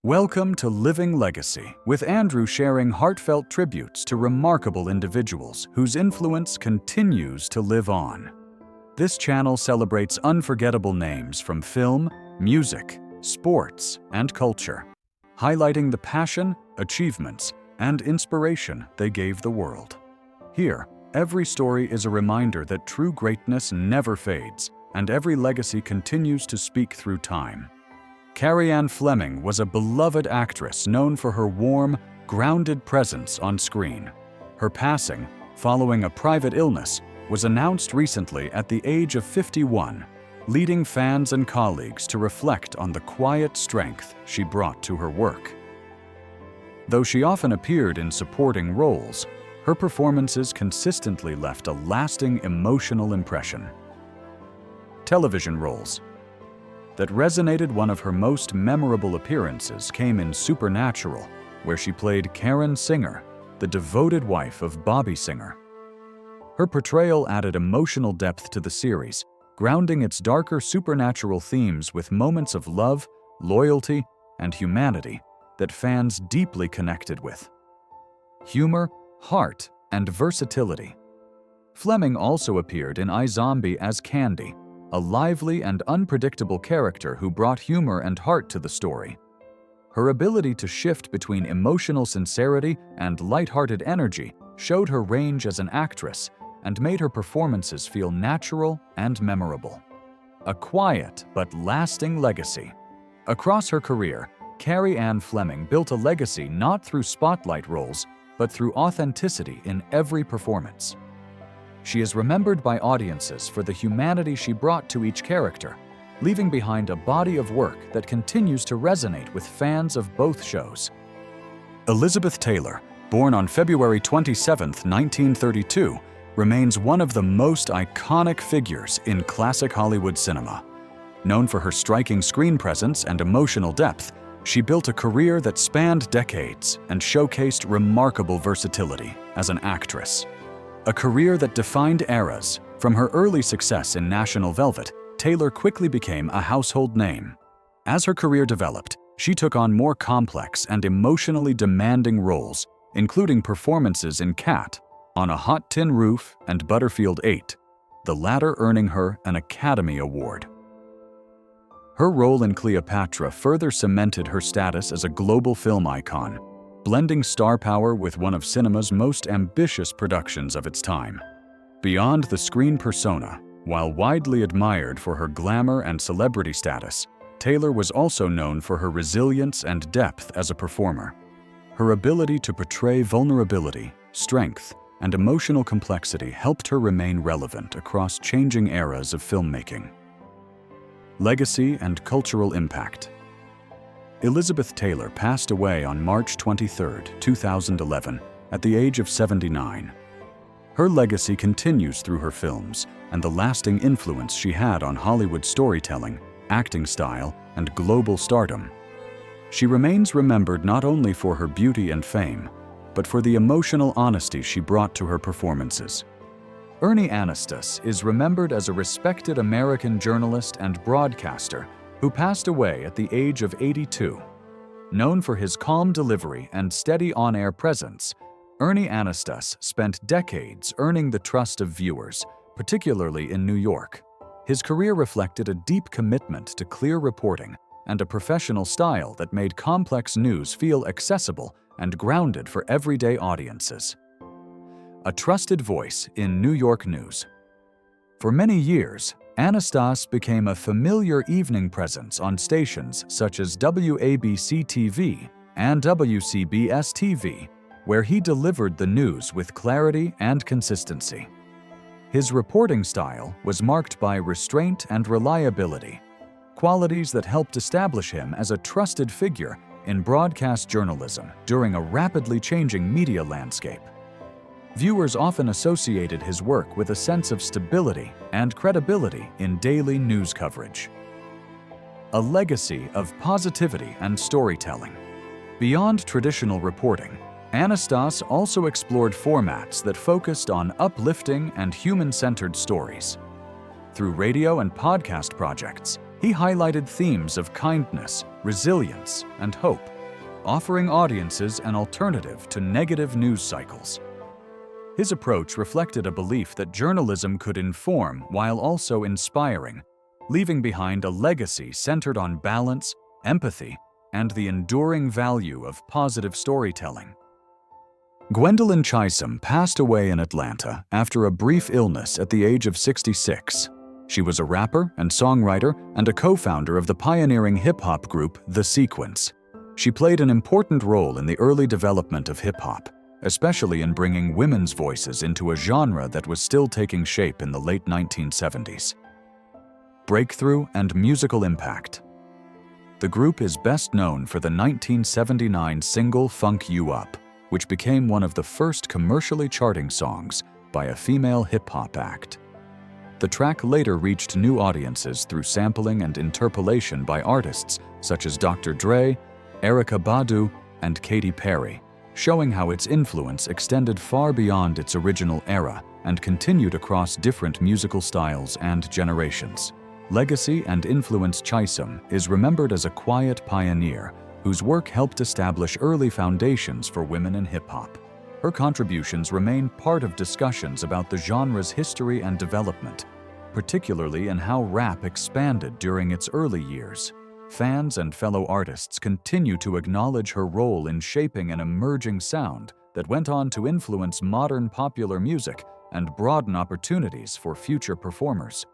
Welcome to Living Legacy, with Andrew sharing heartfelt tributes to remarkable individuals whose influence continues to live on. This channel celebrates unforgettable names from film, music, sports, and culture, highlighting the passion, achievements, and inspiration they gave the world. Here, every story is a reminder that true greatness never fades, and every legacy continues to speak through time. Kerenne Fleming was a beloved actress known for her warm, grounded presence on screen. Her passing, following a private illness, was announced recently at the age of 51, leading fans and colleagues to reflect on the quiet strength she brought to her work. Though she often appeared in supporting roles, her performances consistently left a lasting emotional impression. Television roles that resonated. One of her most memorable appearances came in Supernatural, where she played Kerenne Singer, the devoted wife of Bobby Singer. Her portrayal added emotional depth to the series, grounding its darker supernatural themes with moments of love, loyalty, and humanity that fans deeply connected with. Humor, heart, and versatility. Fleming also appeared in iZombie as Candy, a lively and unpredictable character who brought humor and heart to the story. Her ability to shift between emotional sincerity and lighthearted energy showed her range as an actress and made her performances feel natural and memorable. A quiet but lasting legacy. Across her career, Kerenne Fleming built a legacy not through spotlight roles, but through authenticity in every performance. She is remembered by audiences for the humanity she brought to each character, leaving behind a body of work that continues to resonate with fans of both shows. Elizabeth Taylor, born on February 27, 1932, remains one of the most iconic figures in classic Hollywood cinema. Known for her striking screen presence and emotional depth, she built a career that spanned decades and showcased remarkable versatility as an actress. A career that defined eras. From her early success in National Velvet, Taylor quickly became a household name. As her career developed, she took on more complex and emotionally demanding roles, including performances in Cat, On a Hot Tin Roof, and Butterfield 8, the latter earning her an Academy Award. Her role in Cleopatra further cemented her status as a global film icon, blending star power with one of cinema's most ambitious productions of its time. Beyond the screen persona, while widely admired for her glamour and celebrity status, Taylor was also known for her resilience and depth as a performer. Her ability to portray vulnerability, strength, and emotional complexity helped her remain relevant across changing eras of filmmaking. Legacy and cultural impact. Elizabeth Taylor passed away on March 23, 2011, at the age of 79. Her legacy continues through her films and the lasting influence she had on Hollywood storytelling, acting style, and global stardom. She remains remembered not only for her beauty and fame, but for the emotional honesty she brought to her performances. Ernie Anistas is remembered as a respected American journalist and broadcaster who passed away at the age of 82. Known for his calm delivery and steady on-air presence, Ernie Anistas spent decades earning the trust of viewers, particularly in New York. His career reflected a deep commitment to clear reporting and a professional style that made complex news feel accessible and grounded for everyday audiences. A trusted voice in New York news. For many years, Anistas became a familiar evening presence on stations such as WABC-TV and WCBS-TV, where he delivered the news with clarity and consistency. His reporting style was marked by restraint and reliability, qualities that helped establish him as a trusted figure in broadcast journalism during a rapidly changing media landscape. Viewers often associated his work with a sense of stability and credibility in daily news coverage. A legacy of positivity and storytelling. Beyond traditional reporting, Anistas also explored formats that focused on uplifting and human-centered stories. Through radio and podcast projects, he highlighted themes of kindness, resilience, and hope, offering audiences an alternative to negative news cycles. His approach reflected a belief that journalism could inform while also inspiring, leaving behind a legacy centered on balance, empathy, and the enduring value of positive storytelling. Gwendelyn Chisum passed away in Atlanta after a brief illness at the age of 66. She was a rapper and songwriter and a co-founder of the pioneering hip-hop group The Sequence. She played an important role in the early development of hip-hop, especially in bringing women's voices into a genre that was still taking shape in the late 1970s. Breakthrough and musical impact. The group is best known for the 1979 single Funk You Up, which became one of the first commercially charting songs by a female hip-hop act. The track later reached new audiences through sampling and interpolation by artists such as Dr. Dre, Erykah Badu, and Katy Perry, showing how its influence extended far beyond its original era and continued across different musical styles and generations. Legacy and influence. Chisum is remembered as a quiet pioneer whose work helped establish early foundations for women in hip-hop. Her contributions remain part of discussions about the genre's history and development, particularly in how rap expanded during its early years. Fans and fellow artists continue to acknowledge her role in shaping an emerging sound that went on to influence modern popular music and broaden opportunities for future performers.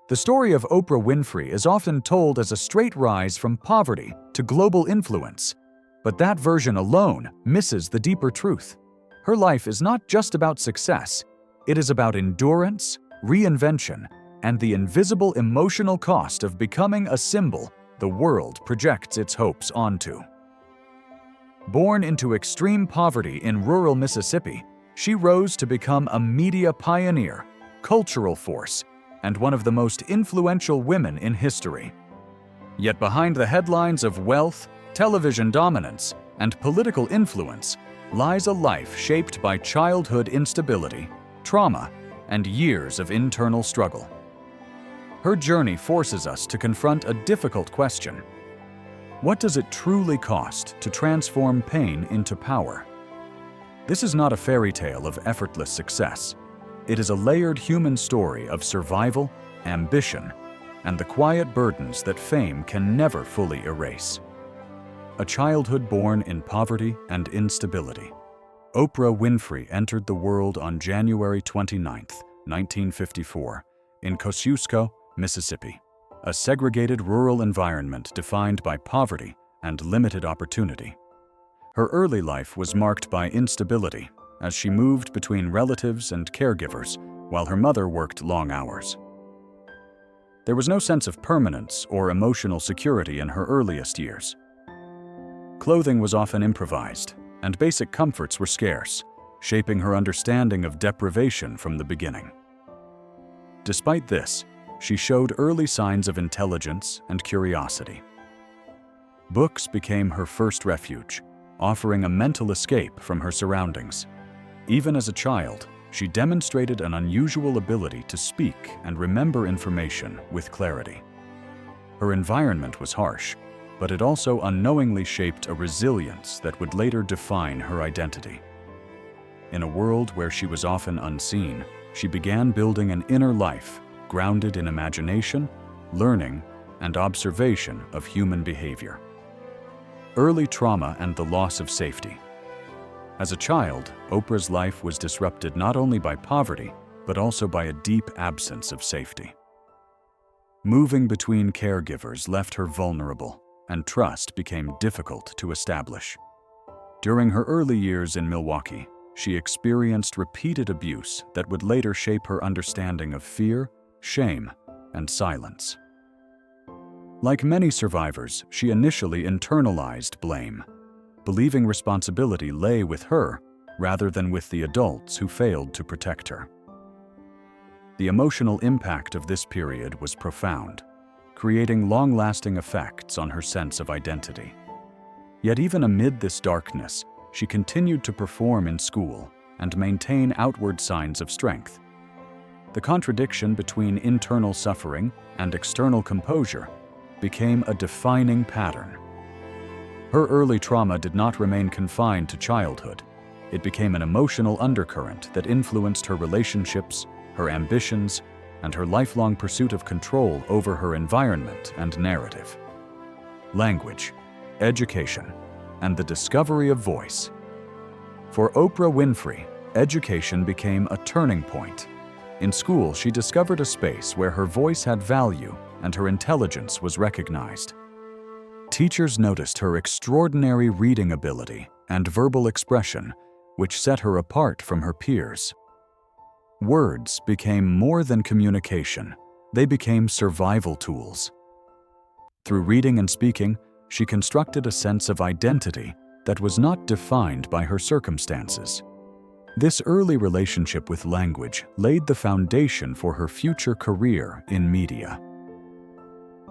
The story of Oprah Winfrey is often told as a straight rise from poverty to global influence, but that version alone misses the deeper truth. Her life is not just about success, it is about endurance, reinvention, and the invisible emotional cost of becoming a symbol the world projects its hopes onto. Born into extreme poverty in rural Mississippi, she rose to become a media pioneer, cultural force, and one of the most influential women in history. Yet behind the headlines of wealth, television dominance, and political influence lies a life shaped by childhood instability, trauma, and years of internal struggle. Her journey forces us to confront a difficult question. What does it truly cost to transform pain into power? This is not a fairy tale of effortless success. It is a layered human story of survival, ambition, and the quiet burdens that fame can never fully erase. A childhood born in poverty and instability. Oprah Winfrey entered the world on January 29, 1954, in Kosciuszko, Mississippi, a segregated rural environment defined by poverty and limited opportunity. Her early life was marked by instability, as she moved between relatives and caregivers while her mother worked long hours. There was no sense of permanence or emotional security in her earliest years. Clothing was often improvised, and basic comforts were scarce, shaping her understanding of deprivation from the beginning. Despite this, she showed early signs of intelligence and curiosity. Books became her first refuge, offering a mental escape from her surroundings. Even as a child, she demonstrated an unusual ability to speak and remember information with clarity. Her environment was harsh, but it also unknowingly shaped a resilience that would later define her identity. In a world where she was often unseen, she began building an inner life grounded in imagination, learning, and observation of human behavior. Early trauma and the loss of safety. As a child, Oprah's life was disrupted not only by poverty, but also by a deep absence of safety. Moving between caregivers left her vulnerable, and trust became difficult to establish. During her early years in Milwaukee, she experienced repeated abuse that would later shape her understanding of fear, shame, and silence. Like many survivors, she initially internalized blame, believing responsibility lay with her rather than with the adults who failed to protect her. The emotional impact of this period was profound, creating long-lasting effects on her sense of identity. Yet even amid this darkness, she continued to perform in school and maintain outward signs of strength. The contradiction between internal suffering and external composure became a defining pattern. Her early trauma did not remain confined to childhood. It became an emotional undercurrent that influenced her relationships, her ambitions, and her lifelong pursuit of control over her environment and narrative. Language, education, and the discovery of voice. For Oprah Winfrey, education became a turning point. In school, she discovered a space where her voice had value and her intelligence was recognized. Teachers noticed her extraordinary reading ability and verbal expression, which set her apart from her peers. Words became more than communication. They became survival tools. Through reading and speaking, she constructed a sense of identity that was not defined by her circumstances. This early relationship with language laid the foundation for her future career in media.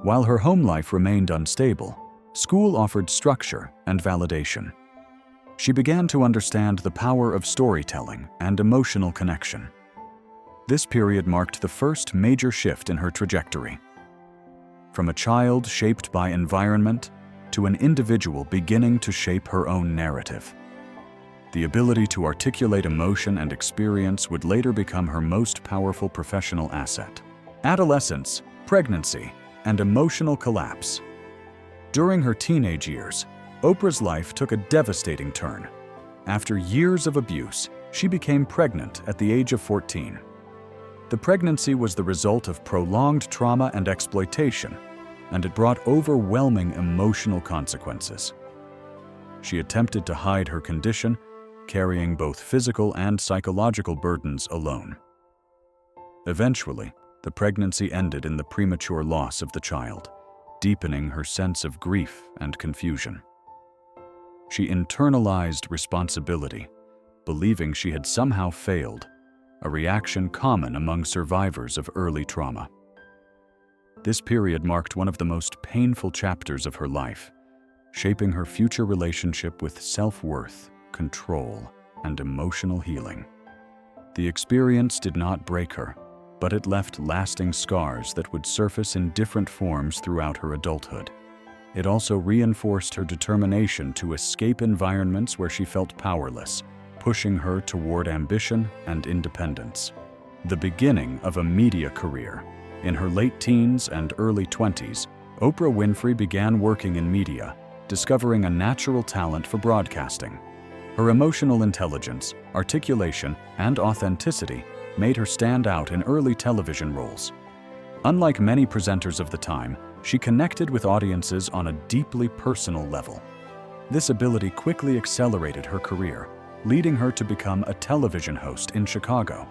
While her home life remained unstable, school offered structure and validation. She began to understand the power of storytelling and emotional connection. This period marked the first major shift in her trajectory. From a child shaped by environment to an individual beginning to shape her own narrative. The ability to articulate emotion and experience would later become her most powerful professional asset. Adolescence, pregnancy, and emotional collapse. During her teenage years, Oprah's life took a devastating turn. After years of abuse, she became pregnant at the age of 14. The pregnancy was the result of prolonged trauma and exploitation, and it brought overwhelming emotional consequences. She attempted to hide her condition, carrying both physical and psychological burdens alone. Eventually, the pregnancy ended in the premature loss of the child, deepening her sense of grief and confusion. She internalized responsibility, believing she had somehow failed, a reaction common among survivors of early trauma. This period marked one of the most painful chapters of her life, shaping her future relationship with self-worth, control, and emotional healing. The experience did not break her, but it left lasting scars that would surface in different forms throughout her adulthood. It also reinforced her determination to escape environments where she felt powerless, pushing her toward ambition and independence. The beginning of a media career. In her late teens and early 20s, Oprah Winfrey began working in media, discovering a natural talent for broadcasting. Her emotional intelligence, articulation, and authenticity made her stand out in early television roles. Unlike many presenters of the time, she connected with audiences on a deeply personal level. This ability quickly accelerated her career, leading her to become a television host in Chicago.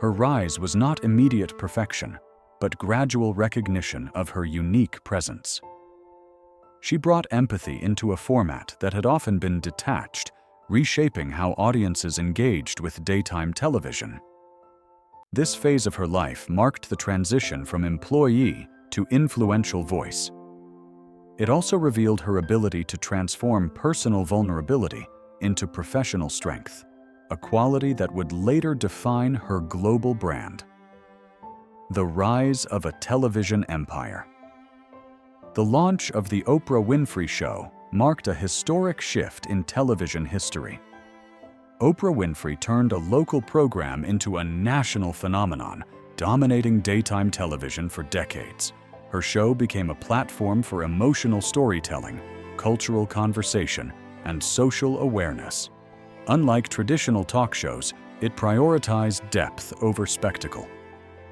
Her rise was not immediate perfection, but gradual recognition of her unique presence. She brought empathy into a format that had often been detached, reshaping how audiences engaged with daytime television. This phase of her life marked the transition from employee to influential voice. It also revealed her ability to transform personal vulnerability into professional strength, a quality that would later define her global brand. The rise of a television empire. The launch of The Oprah Winfrey Show marked a historic shift in television history. Oprah Winfrey turned a local program into a national phenomenon, dominating daytime television for decades. Her show became a platform for emotional storytelling, cultural conversation, and social awareness. Unlike traditional talk shows, it prioritized depth over spectacle.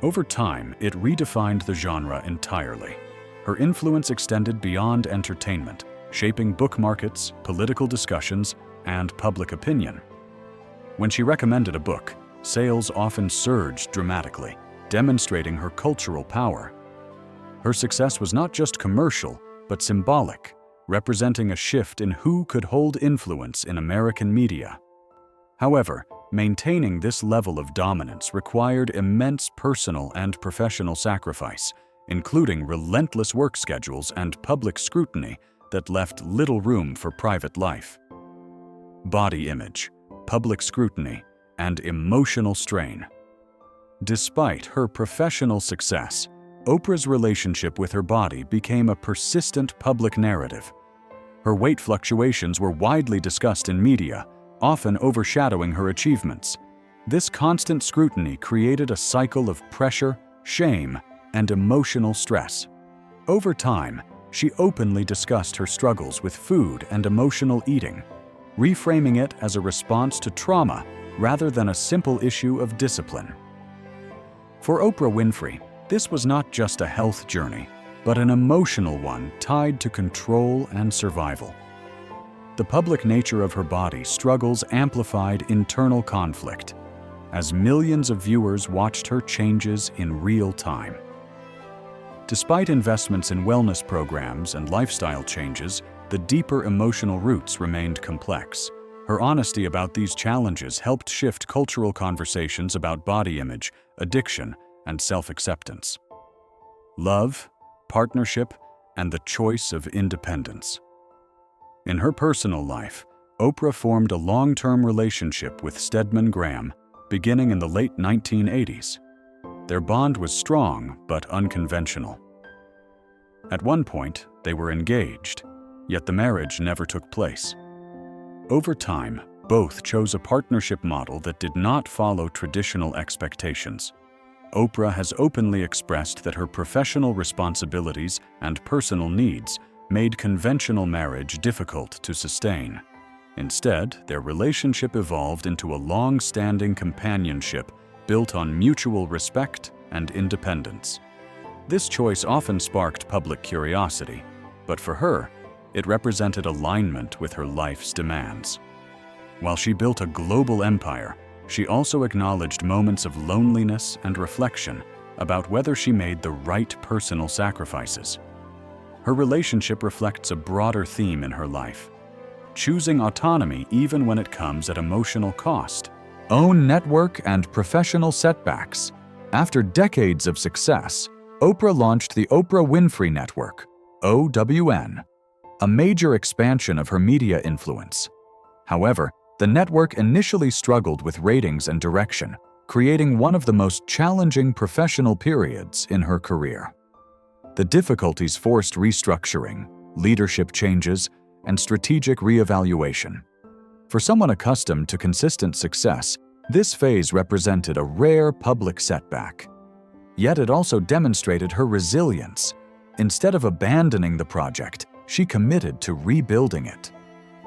Over time, it redefined the genre entirely. Her influence extended beyond entertainment, shaping book markets, political discussions, and public opinion. When she recommended a book, sales often surged dramatically, demonstrating her cultural power. Her success was not just commercial, but symbolic, representing a shift in who could hold influence in American media. However, maintaining this level of dominance required immense personal and professional sacrifice, including relentless work schedules and public scrutiny that left little room for private life. Body image, public scrutiny, and emotional strain. Despite her professional success, Oprah's relationship with her body became a persistent public narrative. Her weight fluctuations were widely discussed in media, often overshadowing her achievements. This constant scrutiny created a cycle of pressure, shame, and emotional stress. Over time, she openly discussed her struggles with food and emotional eating, reframing it as a response to trauma rather than a simple issue of discipline. For Oprah Winfrey, this was not just a health journey, but an emotional one tied to control and survival. The public nature of her body struggles amplified internal conflict, as millions of viewers watched her changes in real time. Despite investments in wellness programs and lifestyle changes, the deeper emotional roots remained complex. Her honesty about these challenges helped shift cultural conversations about body image, addiction, and self-acceptance. Love, partnership, and the choice of independence. In her personal life, Oprah formed a long-term relationship with Stedman Graham, beginning in the late 1980s. Their bond was strong but unconventional. At one point, they were engaged, yet the marriage never took place. Over time, both chose a partnership model that did not follow traditional expectations. Oprah has openly expressed that her professional responsibilities and personal needs made conventional marriage difficult to sustain. Instead, their relationship evolved into a long-standing companionship built on mutual respect and independence. This choice often sparked public curiosity, but for her, it represented alignment with her life's demands. While she built a global empire, she also acknowledged moments of loneliness and reflection about whether she made the right personal sacrifices. Her relationship reflects a broader theme in her life: choosing autonomy even when it comes at emotional cost. Own network and professional setbacks. After decades of success, Oprah launched the Oprah Winfrey Network, OWN, a major expansion of her media influence. However, the network initially struggled with ratings and direction, creating one of the most challenging professional periods in her career. The difficulties forced restructuring, leadership changes, and strategic reevaluation. For someone accustomed to consistent success, this phase represented a rare public setback. Yet it also demonstrated her resilience. Instead of abandoning the project, she committed to rebuilding it.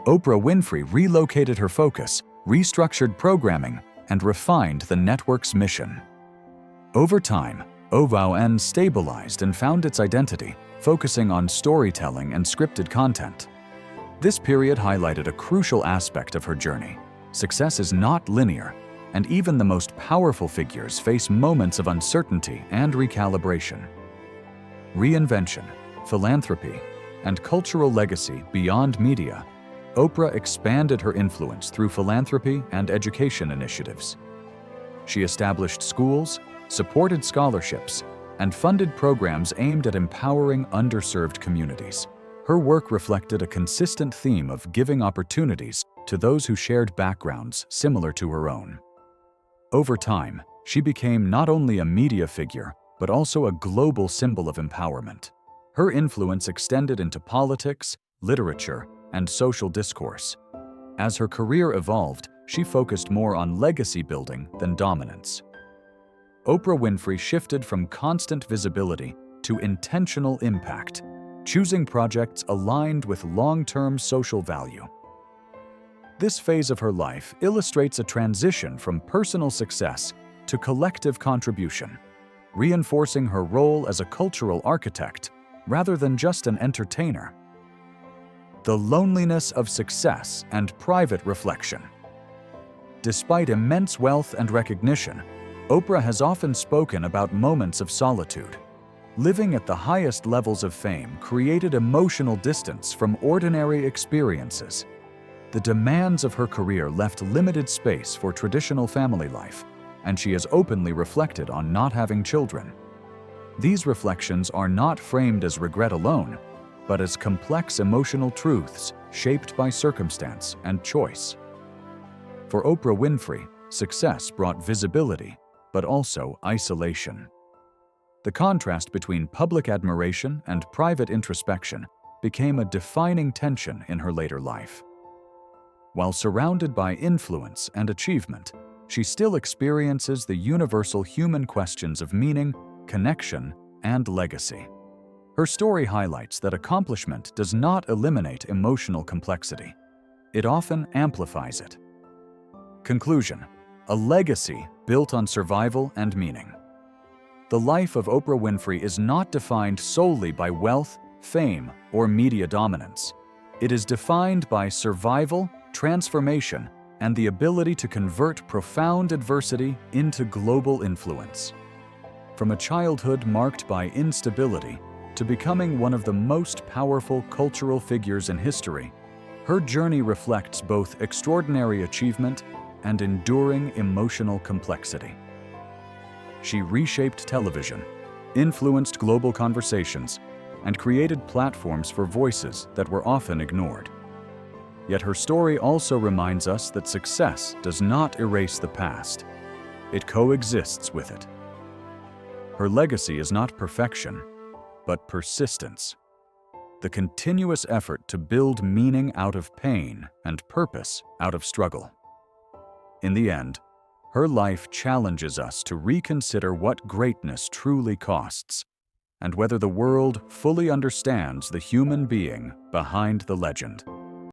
Oprah Winfrey relocated her focus, restructured programming, and refined the network's mission. Over time, OWN stabilized and found its identity, focusing on storytelling and scripted content. This period highlighted a crucial aspect of her journey. Success is not linear, and even the most powerful figures face moments of uncertainty and recalibration. Reinvention, philanthropy, and cultural legacy beyond media. Oprah expanded her influence through philanthropy and education initiatives. She established schools, supported scholarships, and funded programs aimed at empowering underserved communities. Her work reflected a consistent theme of giving opportunities to those who shared backgrounds similar to her own. Over time, she became not only a media figure, but also a global symbol of empowerment. Her influence extended into politics, literature, and social discourse. As her career evolved, she focused more on legacy building than dominance. Oprah Winfrey shifted from constant visibility to intentional impact, choosing projects aligned with long-term social value. This phase of her life illustrates a transition from personal success to collective contribution, reinforcing her role as a cultural architect rather than just an entertainer. The loneliness of success and private reflection. Despite immense wealth and recognition, Oprah has often spoken about moments of solitude. Living at the highest levels of fame created emotional distance from ordinary experiences. The demands of her career left limited space for traditional family life, and she has openly reflected on not having children. These reflections are not framed as regret alone, but as complex emotional truths shaped by circumstance and choice. For Oprah Winfrey, success brought visibility, but also isolation. The contrast between public admiration and private introspection became a defining tension in her later life. While surrounded by influence and achievement, she still experiences the universal human questions of meaning, connection, and legacy. Her story highlights that accomplishment does not eliminate emotional complexity. It often amplifies it. Conclusion: a legacy built on survival and meaning. The life of Oprah Winfrey is not defined solely by wealth, fame, or media dominance. It is defined by survival, transformation, and the ability to convert profound adversity into global influence. From a childhood marked by instability to becoming one of the most powerful cultural figures in history, her journey reflects both extraordinary achievement and enduring emotional complexity. She reshaped television, influenced global conversations, and created platforms for voices that were often ignored. Yet her story also reminds us that success does not erase the past. It coexists with it. Her legacy is not perfection, but persistence. The continuous effort to build meaning out of pain and purpose out of struggle. In the end, her life challenges us to reconsider what greatness truly costs, and whether the world fully understands the human being behind the legend.